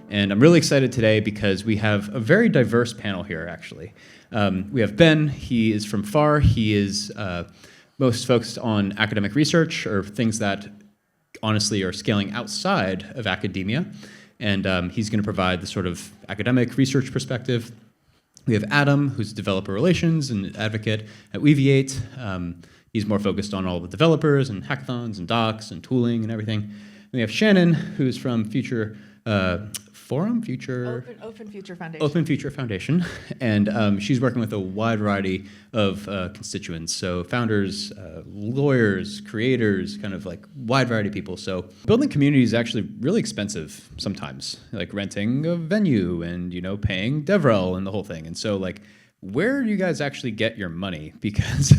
And I'm really excited today because we have a very diverse panel here, actually. We have Ben. He is from FAR. He is most focused on academic research or things that honestly are scaling outside of academia. And he's going to provide the sort of academic research perspective. We have Adam, who's developer relations and advocate at Weaviate. He's more focused on all the developers and hackathons and docs and tooling and everything. And we have Shannon, who's from Open Future Foundation. Open Future Foundation, and she's working with a wide variety of constituents, so founders, lawyers, creators, kind of like wide variety of people. So building community is actually really expensive sometimes, like renting a venue and paying DevRel and the whole thing. And so like, where do you guys actually get your money? Because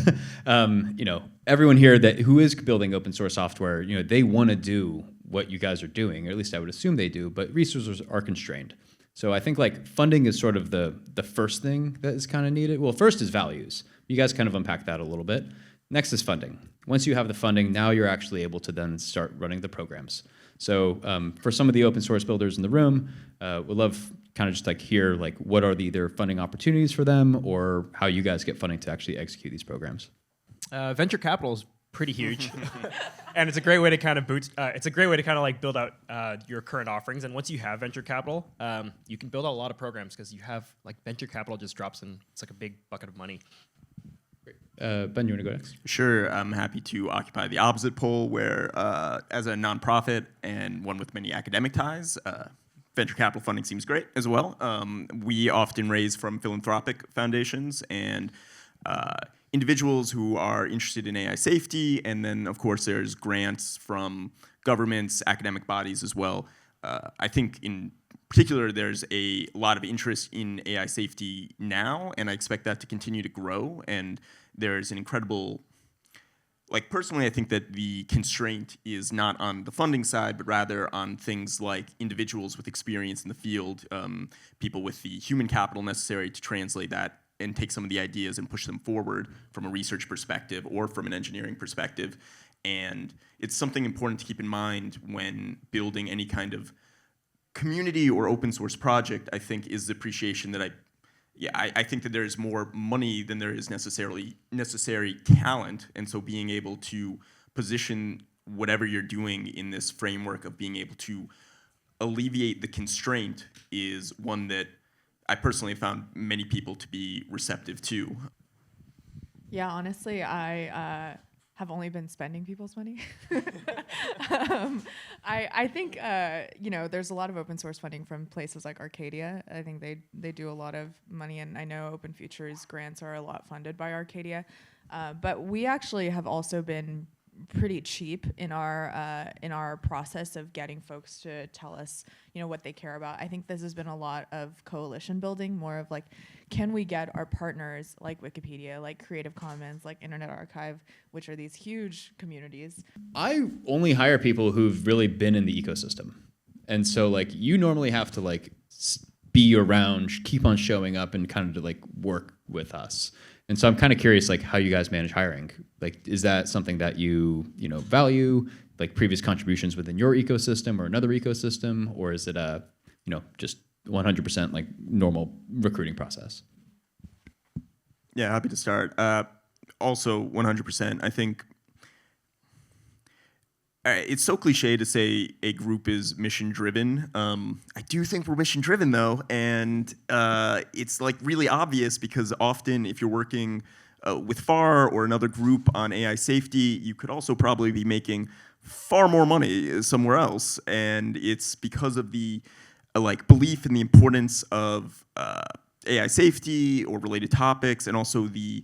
everyone here who is building open source software, they want to do what you guys are doing, or at least I would assume they do, but resources are constrained. So I think like funding is sort of the first thing that is kind of needed. Well, first is values. You guys kind of unpack that a little bit. Next is funding. Once you have the funding, now you're actually able to then start running the programs. So for some of the open source builders in the room, we'd love kind of just like hear like what are the either funding opportunities for them or how you guys get funding to actually execute these programs. Venture capital is pretty huge, and it's a great way to kind of build out your current offerings. And once you have venture capital, you can build out a lot of programs because you have like venture capital just drops in. It's like a big bucket of money. Ben, you want to go next? Sure, I'm happy to occupy the opposite pole where, as a nonprofit and one with many academic ties, venture capital funding seems great as well. We often raise from philanthropic foundations and individuals who are interested in AI safety, and then, of course, there's grants from governments, academic bodies as well. I think in particular, there's a lot of interest in AI safety now, and I expect that to continue to grow, and there's an incredible, personally, I think that the constraint is not on the funding side, but rather on things like individuals with experience in the field, people with the human capital necessary to translate that and take some of the ideas and push them forward from a research perspective or from an engineering perspective. And it's something important to keep in mind when building any kind of community or open source project, I think, is the appreciation that I think that there's more money than there is necessary talent. And so being able to position whatever you're doing in this framework of being able to alleviate the constraint is one that I personally found many people to be receptive to. Yeah, honestly, I have only been spending people's money. I think there's a lot of open source funding from places like Arcadia. I think they do a lot of money, and I know Open Futures grants are a lot funded by Arcadia. But we actually have also been pretty cheap in our process of getting folks to tell us what they care about. I think this has been a lot of coalition building, more of like, can we get our partners like Wikipedia, like Creative Commons, like Internet Archive, which are these huge communities. I only hire people who've really been in the ecosystem, and so like you normally have to like be around, keep on showing up, and kind of like work with us. And so I'm kind of curious, like, how you guys manage hiring. Like, is that something that you value, like previous contributions within your ecosystem or another ecosystem, or is it just 100% like normal recruiting process? Yeah, happy to start. Also, 100%. I think it's so cliche to say a group is mission-driven. I do think we're mission-driven, though, and it's like really obvious because often if you're working with FAR or another group on AI safety, you could also probably be making far more money somewhere else, and it's because of the belief in the importance of AI safety or related topics, and also the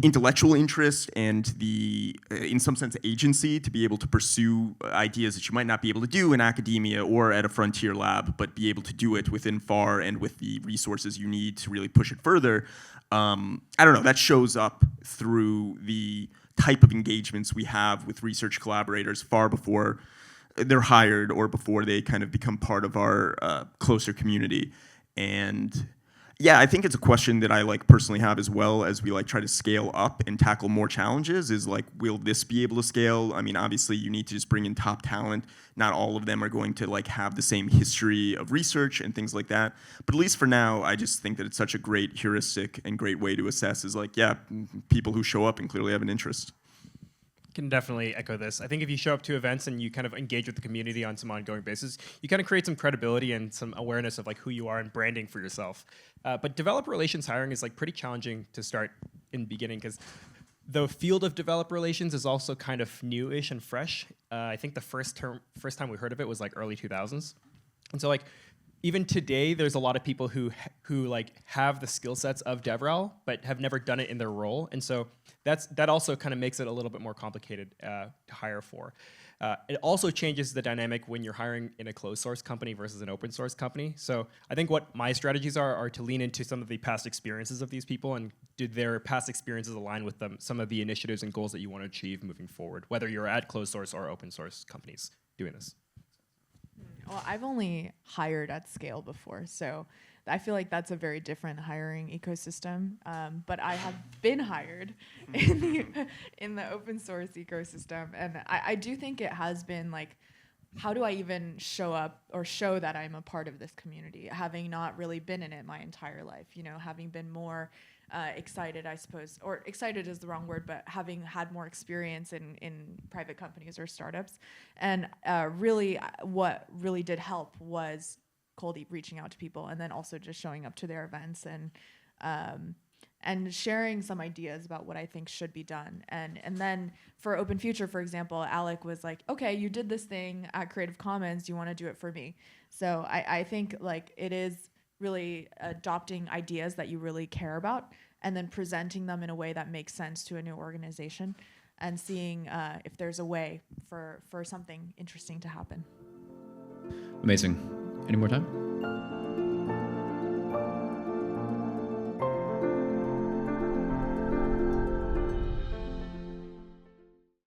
intellectual interest and the, in some sense, agency to be able to pursue ideas that you might not be able to do in academia or at a frontier lab, but be able to do it within FAR and with the resources you need to really push it further. I don't know, that shows up through the type of engagements we have with research collaborators far before they're hired or before they kind of become part of our closer community. And Yeah, I think it's a question that I like personally have as well as we like try to scale up and tackle more challenges is like, will this be able to scale? I mean, obviously you need to just bring in top talent. Not all of them are going to like have the same history of research and things like that. But at least for now, I just think that it's such a great heuristic and great way to assess is like, yeah, people who show up and clearly have an interest. Can definitely echo this. I think if you show up to events and you kind of engage with the community on some ongoing basis, you kind of create some credibility and some awareness of like who you are and branding for yourself. But developer relations hiring is like pretty challenging to start in the beginning because the field of developer relations is also kind of newish and fresh. I think the first time we heard of it was like early 2000s, and so like even today, there's a lot of people who like have the skill sets of DevRel, but have never done it in their role, and so that also kind of makes it a little bit more complicated to hire for. It also changes the dynamic when you're hiring in a closed source company versus an open source company. So I think what my strategies are to lean into some of the past experiences of these people and do their past experiences align with some of the initiatives and goals that you want to achieve moving forward, whether you're at closed source or open source companies doing this. Well, I've only hired at scale before, so I feel like that's a very different hiring ecosystem. But I have been hired in the open source ecosystem, and I do think it has been like, how do I even show up or show that I'm a part of this community, having not really been in it my entire life? You know, having been more excited, I suppose, or excited is the wrong word, but having had more experience in private companies or startups. And really, what really did help was cold reaching out to people, and then also just showing up to their events and sharing some ideas about what I think should be done. And then for Open Future, for example, Alec was like, okay, you did this thing at Creative Commons, do you want to do it for me? So I think like it is really adopting ideas that you really care about and then presenting them in a way that makes sense to a new organization and seeing if there's a way for something interesting to happen. Amazing. Any more time?